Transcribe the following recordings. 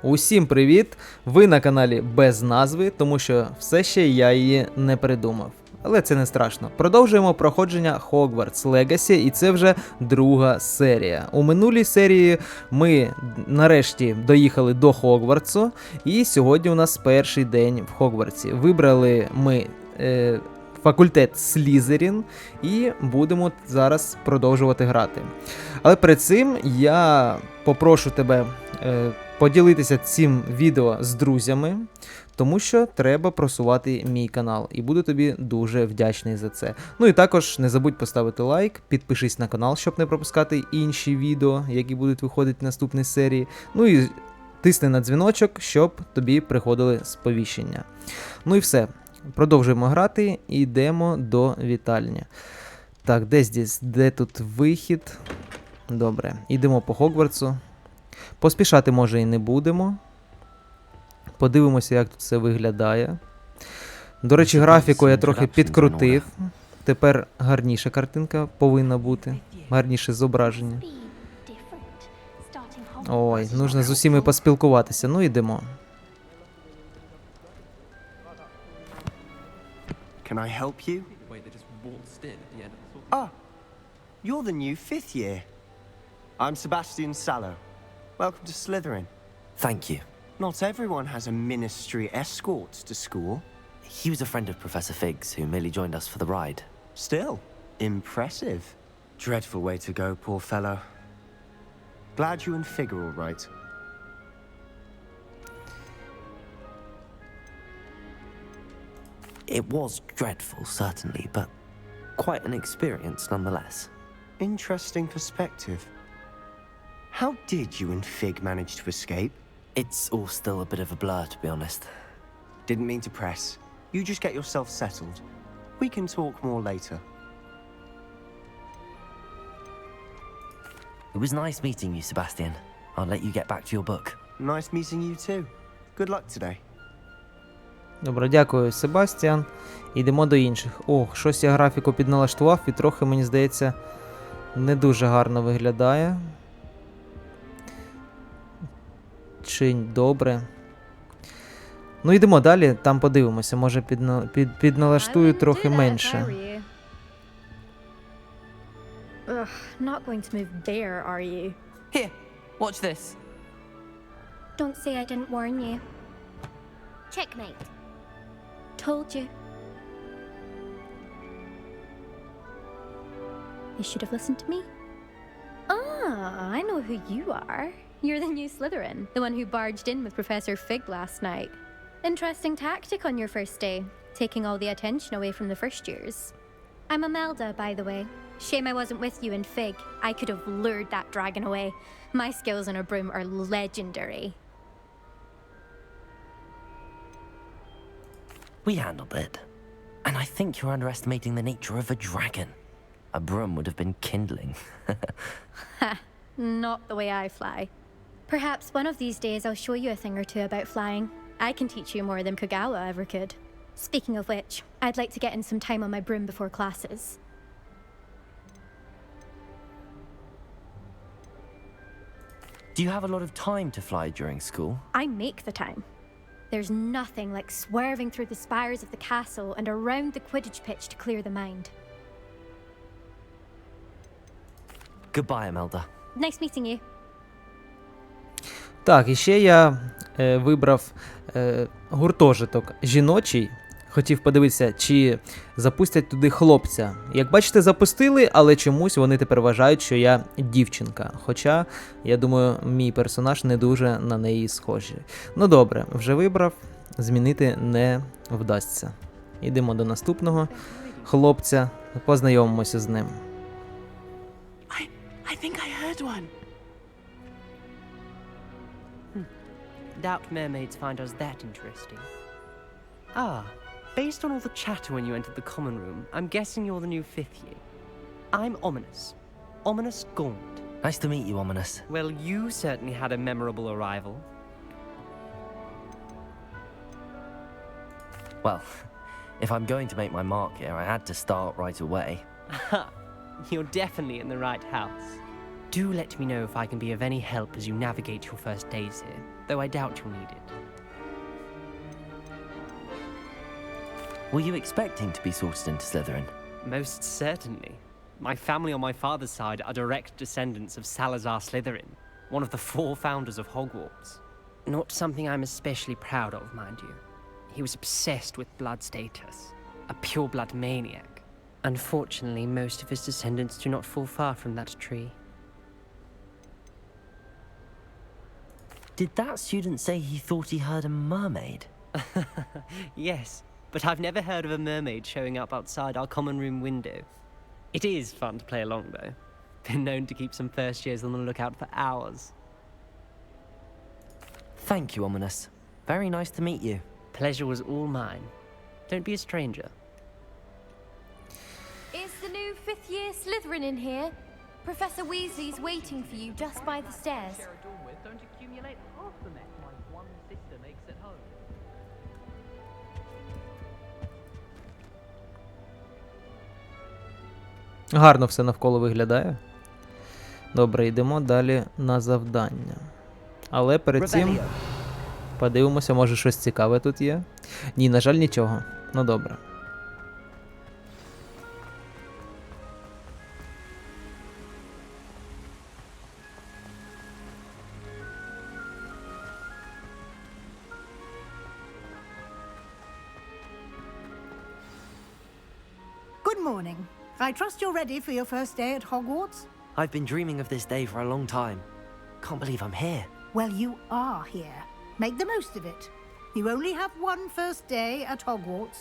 Усім привіт! Ви на каналі без назви, тому що все ще я її не придумав. Але це не страшно. Продовжуємо проходження Hogwarts Legacy, і це вже друга серія. У минулій серії ми нарешті доїхали до Хогвартсу, і сьогодні у нас перший день в Хогвартсі. Вибрали ми факультет Слізерін і будемо зараз продовжувати грати. Але перед цим я попрошу тебе поділитися цим відео з друзями, тому що треба просувати мій канал, і буду тобі дуже вдячний за це. Ну і також не забудь поставити лайк, підпишись на канал, щоб не пропускати інші відео, які будуть виходити в наступній серії. Ну і тисни на дзвіночок, щоб тобі приходили сповіщення. Ну і все. Продовжуємо грати і йдемо до вітальні. Так, де тут вихід? Добре, йдемо по Хогвартсу. Поспішати, може, і не будемо. Подивимося, як тут все виглядає. До речі, графіку я трохи підкрутив. Тепер гарніша картинка повинна бути. Гарніше зображення. Ой, нужно з усіма поспілкуватися. Ну, йдемо. Can I help you? Wait, they just waltzed in at the end. Ah, you're the new 5th year. I'm Sebastian Sallow. Welcome to Slytherin. Thank you. Not everyone has a ministry escort to school. He was a friend of Professor Fig's who merely joined us for the ride. Still, impressive. Dreadful way to go, poor fellow. Glad you and Fig are all right. It was dreadful, certainly, but quite an experience nonetheless. Interesting perspective. How did you and Fig manage to escape? It's all still a bit of a blur, to be honest. Didn't mean to press. You just get yourself settled. We can talk more later. It was nice meeting you, Sebastian. I'll let you get back to your book. Nice meeting you too. Good luck today. Добре, дякую, Себастьян. Йдемо до інших. Ох, щось я графіку підналаштував і трохи, мені здається, не дуже гарно виглядає. Чи добре. Ну, йдемо далі, там подивимося. Може підналаштую трохи менше. Ugh, not going to move there, are you? Here, watch this. Don't say I didn't warn you. Checkmate. Told you. You should have listened to me. Ah, I know who you are. You're the new Slytherin, the one who barged in with Professor Fig last night. Interesting tactic on your first day, taking all the attention away from the first years. I'm Imelda, by the way. Shame I wasn't with you in Fig. I could have lured that dragon away. My skills on a broom are legendary. We handled it. And I think you're underestimating the nature of a dragon. A broom would have been kindling. Ha, not the way I fly. Perhaps one of these days I'll show you a thing or two about flying. I can teach you more than Kogawa ever could. Speaking of which, I'd like to get in some time on my broom before classes. Do you have a lot of time to fly during school? I make the time. There's nothing like swerving through the spires of the castle and around the Quidditch pitch to clear the mind. Goodbye, Imelda. Nice meeting you. Так, і ще я вибрав гуртожиток жіночий. Хотів подивитися, чи запустять туди хлопця. Як бачите, запустили, але чомусь вони тепер вважають, що я дівчинка. Хоча, я думаю, мій персонаж не дуже на неї схожий. Ну добре, вже вибрав, змінити не вдасться. Йдемо до наступного хлопця, познайомимося з ним. I think I heard one. Doubt mermaids find us that interesting. Ah, based on all the chatter when you entered the common room, I'm guessing you're the new 5th year. I'm Ominous. Ominous Gaunt. Nice to meet you, Ominous. Well, you certainly had a memorable arrival. Well, if I'm going to make my mark here, I had to start right away. You're definitely in the right house. Do let me know if I can be of any help as you navigate your first days here, though I doubt you'll need it. Were you expecting to be sorted into Slytherin? Most certainly. My family on my father's side are direct descendants of Salazar Slytherin, one of the 4 founders of Hogwarts. Not something I'm especially proud of, mind you. He was obsessed with blood status, a pure-blood maniac. Unfortunately, most of his descendants do not fall far from that tree. Did that student say he thought he heard a mermaid? Yes, but I've never heard of a mermaid showing up outside our common room window. It is fun to play along, though. Been known to keep some first years on the lookout for hours. Thank you, Ominous. Very nice to meet you. Pleasure was all mine. Don't be a stranger. Is the new 5th year Slytherin in here? Professor Weasley's waiting for you just by the stairs. Don't accumulate half the mess my one sister makes at home. Гарно все навколо виглядає. Добре, йдемо далі на завдання. Але перед цим подивимося, може щось цікаве тут є. Ні, на жаль, нічого. Ну добре. Good morning. I trust you're ready for your first day at Hogwarts? I've been dreaming of this day for a long time. Can't believe I'm here. Well, you are here. Make the most of it. You only have one first day at Hogwarts.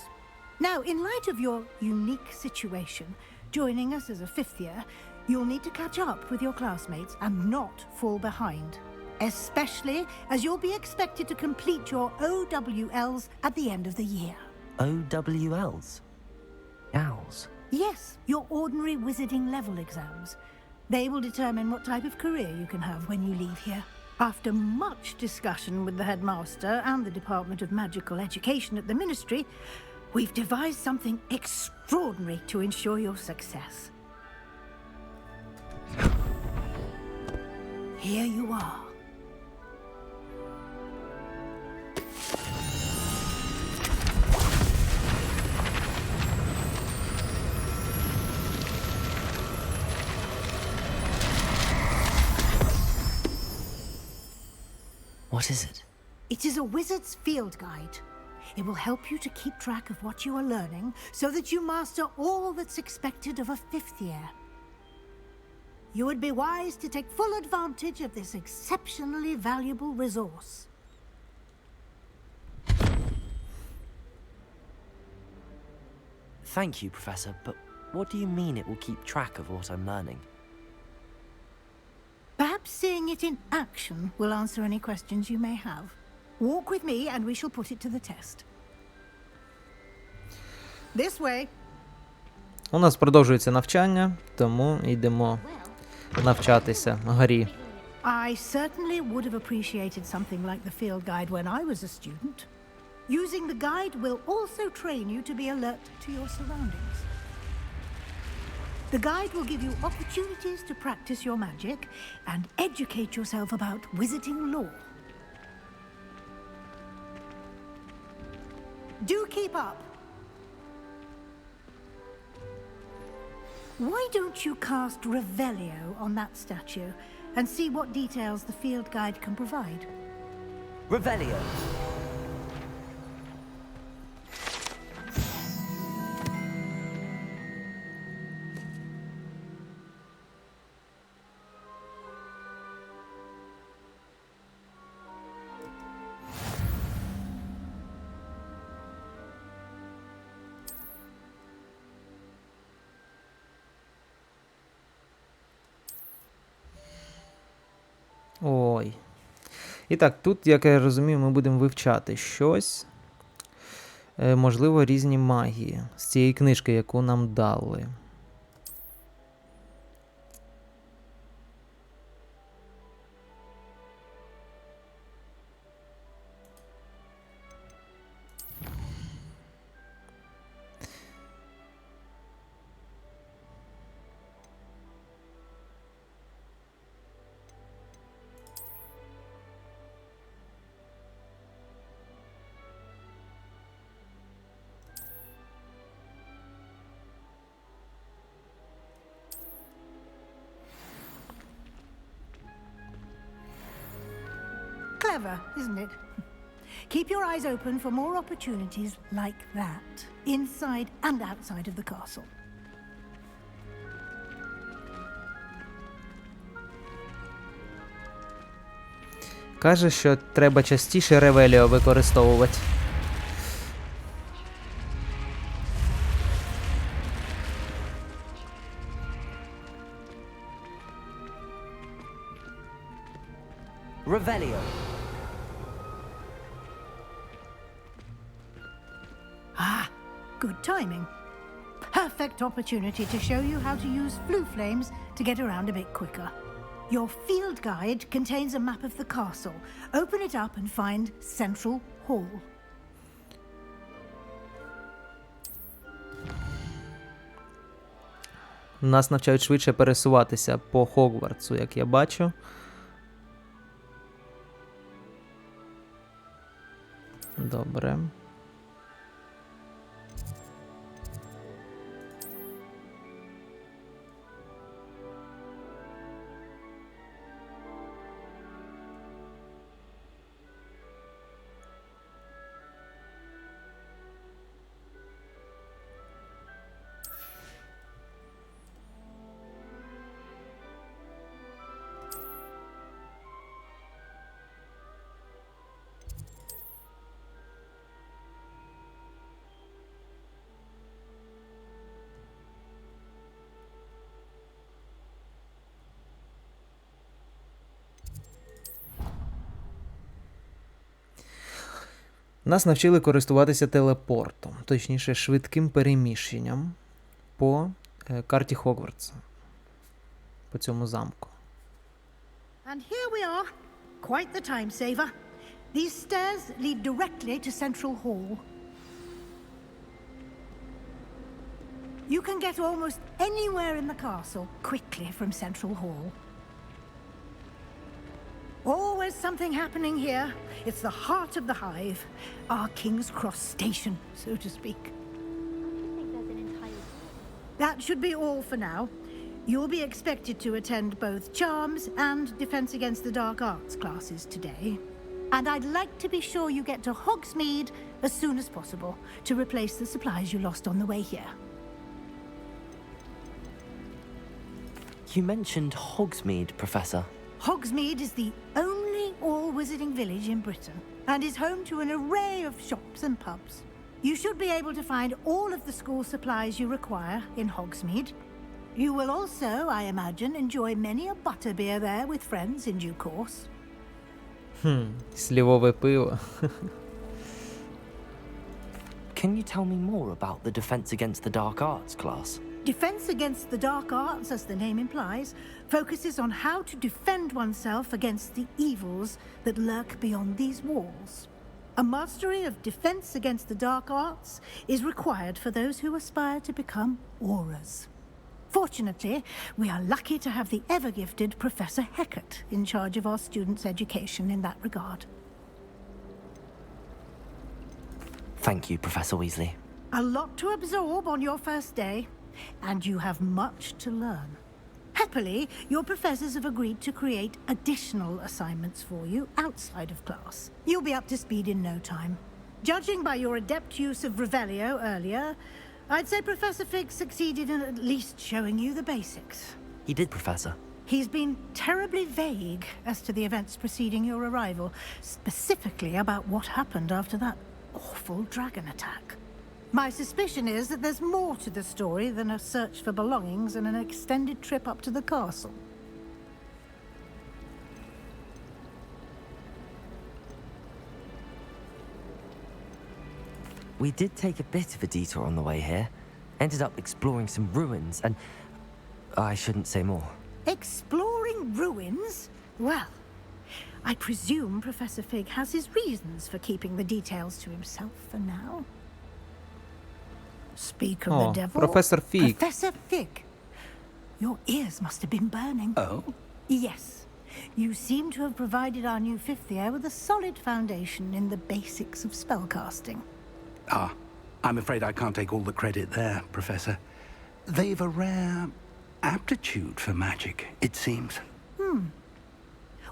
Now, in light of your unique situation, joining us as a 5th year, you'll need to catch up with your classmates and not fall behind. Especially as you'll be expected to complete your OWLs at the end of the year. OWLs? Owls? Yes, your ordinary wizarding level exams. They will determine what type of career you can have when you leave here. After much discussion with the headmaster and the Department of Magical Education at the Ministry, we've devised something extraordinary to ensure your success. Here you are. What is it? It is a wizard's field guide. It will help you to keep track of what you are learning so that you master all that's expected of a 5th year. You would be wise to take full advantage of this exceptionally valuable resource. Thank you, Professor, but what do you mean it will keep track of what I'm learning? Perhaps seeing it in action will answer any questions you may have. Walk with me and we shall put it to the test. This way. У нас продовжується навчання, тому йдемо навчатися грі. I certainly would have appreciated something like the field guide when I was a student. Using the guide will also train you to be alert to your surroundings. The guide will give you opportunities to practice your magic and educate yourself about wizarding lore. Do keep up. Why don't you cast Revelio on that statue and see what details the field guide can provide? Revelio! Ой. І так, тут, як я розумію, ми будемо вивчати щось. Можливо, різні магії з цієї книжки, яку нам дали. Clever, isn't it? Keep your eyes open for more opportunities like that, inside and outside of the castle. Каже, що треба частіше ревеліо використовувати. Revelio. Ah, good timing. Perfect opportunity to show you how to use flue flames to get around a bit quicker. Your field guide contains a map of the castle. Open it up and find Central Hall. Нас навчають швидше пересуватися по Хогвартсу, як я бачу. Добре. Нас навчили користуватися телепортом, точніше швидким переміщенням по карті Хогвартса, по цьому замку. And here we are. Quite the time saver. These stairs lead directly to Central Hall. You can get almost anywhere in the castle quickly from Central Hall. Always something happening here. It's the heart of the hive, our King's Cross station, so to speak. That should be all for now. You'll be expected to attend both Charms and Defense Against the Dark Arts classes today. And I'd like to be sure you get to Hogsmeade as soon as possible to replace the supplies you lost on the way here. You mentioned Hogsmeade, Professor. Hogsmeade is the only all-wizarding village in Britain and is home to an array of shops and pubs. You should be able to find all of the school supplies you require in Hogsmeade. You will also, I imagine, enjoy many a butterbeer there with friends in due course. Слівове пиво. Can you tell me more about the Defense Against the Dark Arts class? Defense Against the Dark Arts, as the name implies, focuses on how to defend oneself against the evils that lurk beyond these walls. A mastery of Defense Against the Dark Arts is required for those who aspire to become auras. Fortunately, we are lucky to have the ever-gifted Professor Hecat in charge of our students' education in that regard. Thank you, Professor Weasley. A lot to absorb on your first day, and you have much to learn. Happily, your professors have agreed to create additional assignments for you outside of class. You'll be up to speed in no time. Judging by your adept use of Revelio earlier, I'd say Professor Fig succeeded in at least showing you the basics. He did, Professor. He's been terribly vague as to the events preceding your arrival, specifically about what happened after that awful dragon attack. My suspicion is that there's more to the story than a search for belongings and an extended trip up to the castle. We did take a bit of a detour on the way here. Ended up exploring some ruins and... I shouldn't say more. Exploring ruins? Well, I presume Professor Fig has his reasons for keeping the details to himself for now. Speak of the devil. Professor Fig. Professor Fig. Your ears must have been burning. Oh? Yes. You seem to have provided our new fifth year with a solid foundation in the basics of spellcasting. Ah, I'm afraid I can't take all the credit there, Professor. They've a rare aptitude for magic, it seems.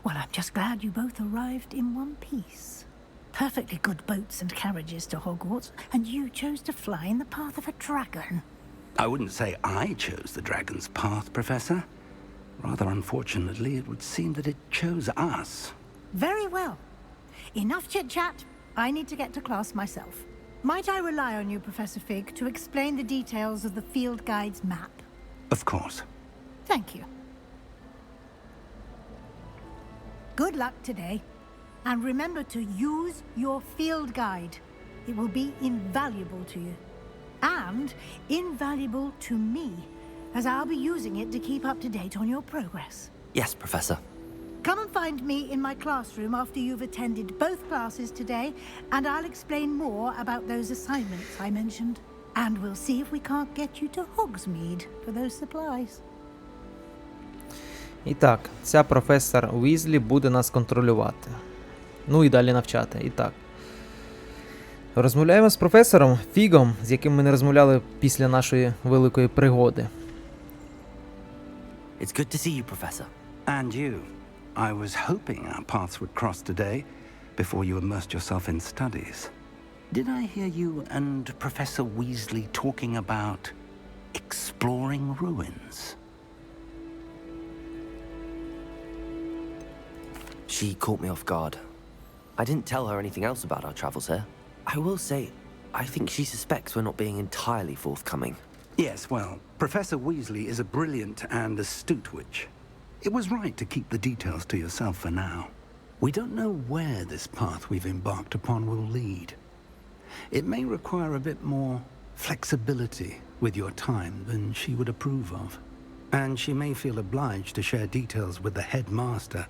Well, I'm just glad you both arrived in one piece. Perfectly good boats and carriages to Hogwarts, and you chose to fly in the path of a dragon. I wouldn't say I chose the dragon's path, Professor. Rather unfortunately, it would seem that it chose us. Very well. Enough chit-chat. I need to get to class myself. Might I rely on you, Professor Fig, to explain the details of the field guide's map? Of course. Thank you. Good luck today. And remember to use your field guide. It will be invaluable to you. And invaluable to me, as I'll be using it to keep up to date on your progress. Yes, Professor. Come and find me in my classroom after you've attended both classes today, and I'll explain more about those assignments I mentioned. And we'll see if we can't get you to Hogsmeade for those supplies. І так, ця професор Уізлі буде нас контролювати. Ну і далі навчати. І так. Розмовляємо з професором Фігом, з яким ми не розмовляли після нашої великої пригоди. It's good to see you, Professor. And you. I was hoping our paths would cross today before you immersed yourself in studies. Did I hear you and Professor Weasley talking about exploring ruins? She caught me off guard. I didn't tell her anything else about our travels here. I will say, I think she suspects we're not being entirely forthcoming. Yes, well, Professor Weasley is a brilliant and astute witch. It was right to keep the details to yourself for now. We don't know where this path we've embarked upon will lead. It may require a bit more flexibility with your time than she would approve of. And she may feel obliged to share details with the headmaster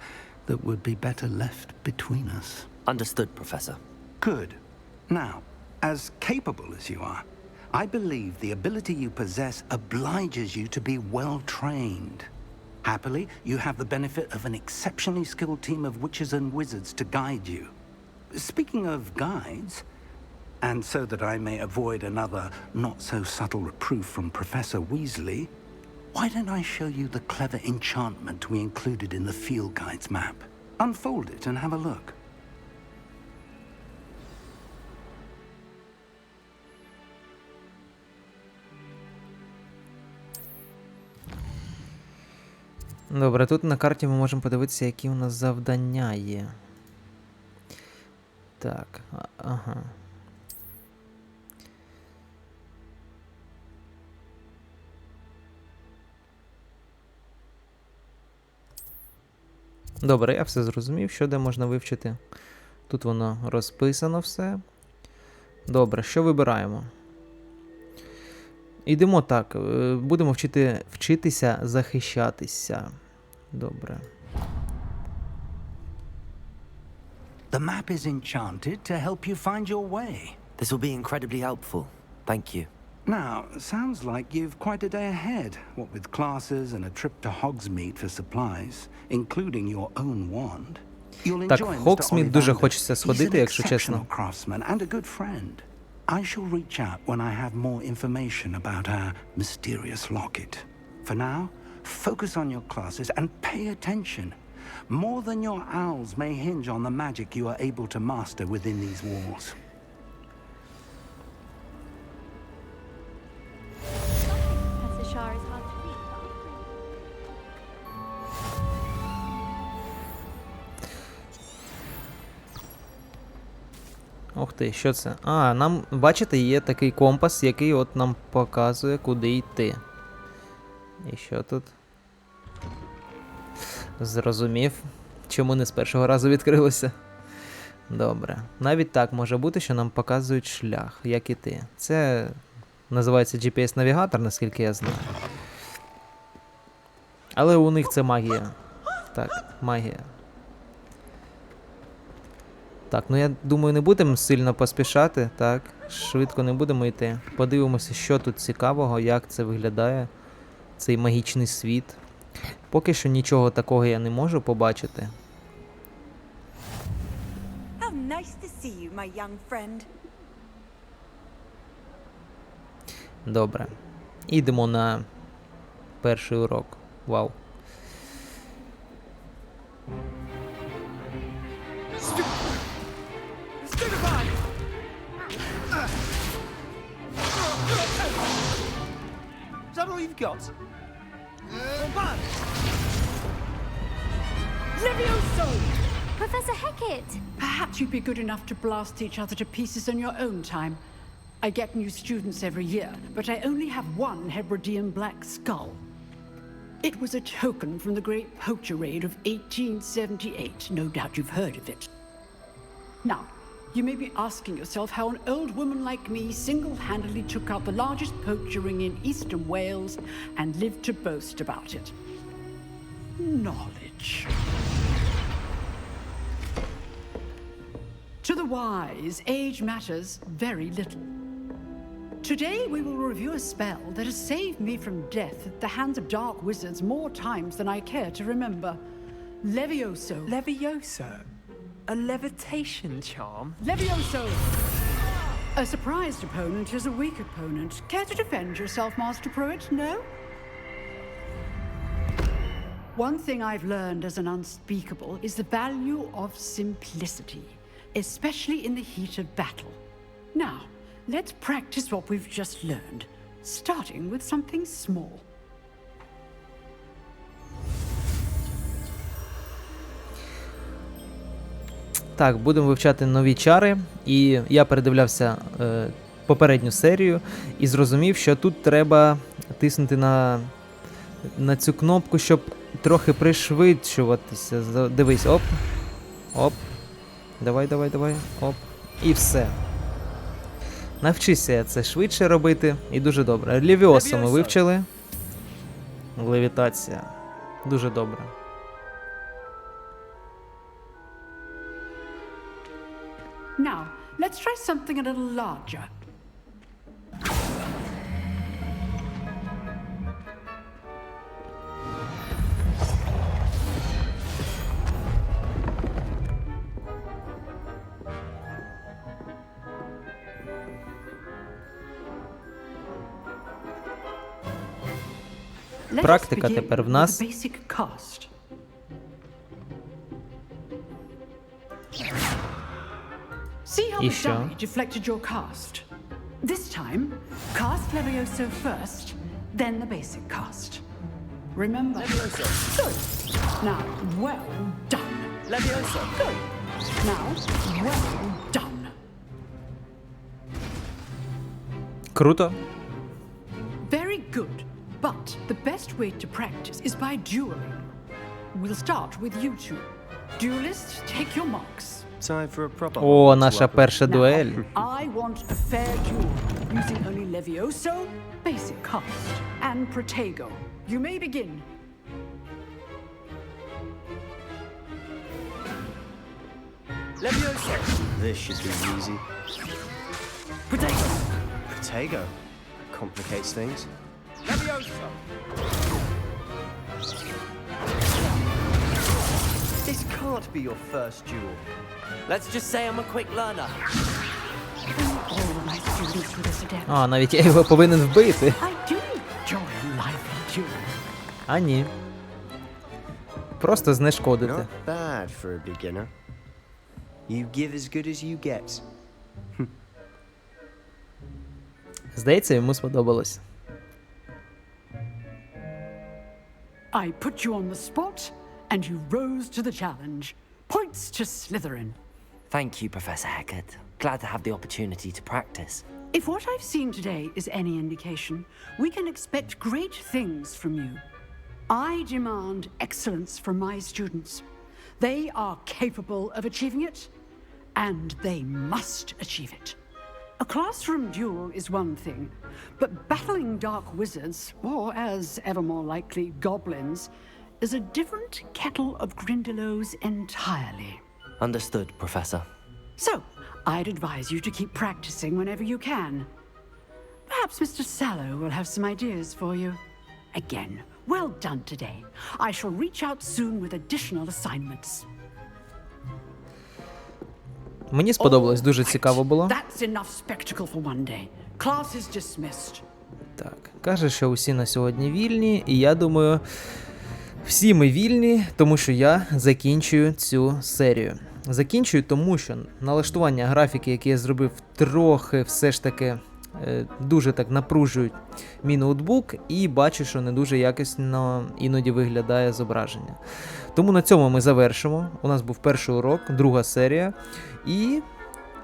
that would be better left between us. Understood, Professor. Good. Now, as capable as you are, I believe the ability you possess obliges you to be well trained. Happily, you have the benefit of an exceptionally skilled team of witches and wizards to guide you. Speaking of guides, and so that I may avoid another not-so-subtle reproof from Professor Weasley, why don't I show you the clever enchantment we included in the field guide's map? Unfold it and have a look. Добре, тут на карті ми можемо подивитися, які у нас завдання є. Так, ага. Добре, я все зрозумів, що де можна вивчити. Тут воно розписано все. Добре, що вибираємо? Ідемо так, будемо вчитися захищатися. Добре. The map is enchanted to help you find your way. This will be incredibly helpful. Thank you. Now, sounds like you've quite a day ahead, what with classes and a trip to Hogsmeade for supplies, including your own wand. You'll Так, enjoy в Mr. Хогсмід дуже Ollivander. хочеться He's сходити, an якщо чесно. exceptional craftsman and a good friend. I shall reach out when I have more information about our mysterious locket. For now, focus on your classes and pay attention. More than your owls may hinge on the magic you are able to master within these walls. Ух ти, що це? А, нам, бачите, є такий компас, який от нам показує, куди йти. І що тут? Зрозумів. Чому не з першого разу відкрилося? Добре. Навіть так може бути, що нам показують шлях, як іти. Це називається GPS-навігатор, наскільки я знаю. Але у них це магія. Так, магія. Так, ну я думаю, не будемо сильно поспішати, так, швидко не будемо йти. Подивимося, що тут цікавого, як це виглядає, цей магічний світ. Поки що нічого такого я не можу побачити. How nice to see you, my young friend. Добре. Ідемо на перший урок. Вау. all you've got? Levioso! Professor Hecat! Perhaps you'd be good enough to blast each other to pieces on your own time. I get new students every year, but I only have one Hebridean black skull. It was a token from the Great Poacher Raid of 1878. No doubt you've heard of it. Now, you may be asking yourself how an old woman like me single-handedly took out the largest poacher ring in eastern Wales and lived to boast about it. Knowledge. To the wise, age matters very little. Today we will review a spell that has saved me from death at the hands of dark wizards more times than I care to remember. Levioso. Levioso? A levitation charm? Levioso! A surprised opponent is a weak opponent. Care to defend yourself, Master Pruitt? No? One thing I've learned as an unspeakable is the value of simplicity, especially in the heat of battle. Now, let's practice what we've just learned, starting with something small. Так, будемо вивчати нові чари, і я передивлявся попередню серію і зрозумів, що тут треба тиснути на цю кнопку, щоб трохи пришвидшуватися. Дивись, оп, оп, давай, оп, і все. Навчися це швидше робити, і дуже добре. Левіосо ми вивчили. Левітація. Дуже добре. Now, let's try something a little larger. Практика тепер в нас. See how І the що? die deflected your cast. This time, cast Levioso first, then the basic cast. Remember. Levioso. Good. Now, well done. Levioso. Good. Now, well done. Круто. Very good. But the best way to practice is by dueling. We'll start with you two. Duelists, take your marks. Time for a proper. О, наша перша дуель. Now, I want a fair duel, using only Levioso, basic cast, and Protego. You may begin. Levioso. This should be easy. Protego. Protego. Complicates things. Levioso! This can't be your first duel. Let's just say I'm a quick learner. All my students were this adept. А, навіть я його повинен вбити. I do enjoy life duel. А ні. Просто знешкодити. Not bad for a beginner. You give as good as you get. Здається, йому сподобалось. I put you on the spot, and you rose to the challenge. Points to Slytherin. Thank you, Professor Hecat. Glad to have the opportunity to practice. If what I've seen today is any indication, we can expect great things from you. I demand excellence from my students. They are capable of achieving it, and they must achieve it. A classroom duel is one thing, but battling dark wizards, or as ever more likely, goblins, is a different kettle of Grindylows entirely. Understood, Professor. So, I'd advise you to keep practicing whenever you can. Perhaps Mr. Sallow will have some ideas for you. Again, well done today. I shall reach out soon with additional assignments. Мені сподобалось, дуже цікаво було. That's enough spectacle for one day. Class is dismissed. Так, каже, що усі на сьогодні вільні, і я думаю, всі ми вільні, тому що я закінчую цю серію. Закінчую, тому що налаштування графіки, яке я зробив, трохи все ж таки дуже так напружують мій ноутбук, і бачу, що не дуже якісно іноді виглядає зображення. Тому на цьому ми завершимо. У нас був перший урок, друга серія, і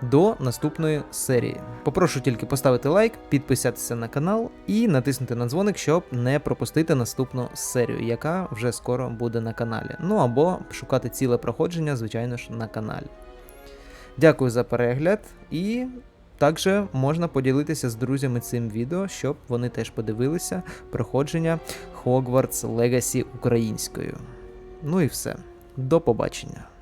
до наступної серії. Попрошу тільки поставити лайк, підписатися на канал і натиснути на дзвоник, щоб не пропустити наступну серію, яка вже скоро буде на каналі. Ну або шукати ціле проходження, звичайно ж, на каналі. Дякую за перегляд, і також можна поділитися з друзями цим відео, щоб вони теж подивилися проходження Hogwarts Legacy українською. Ну і все. До побачення.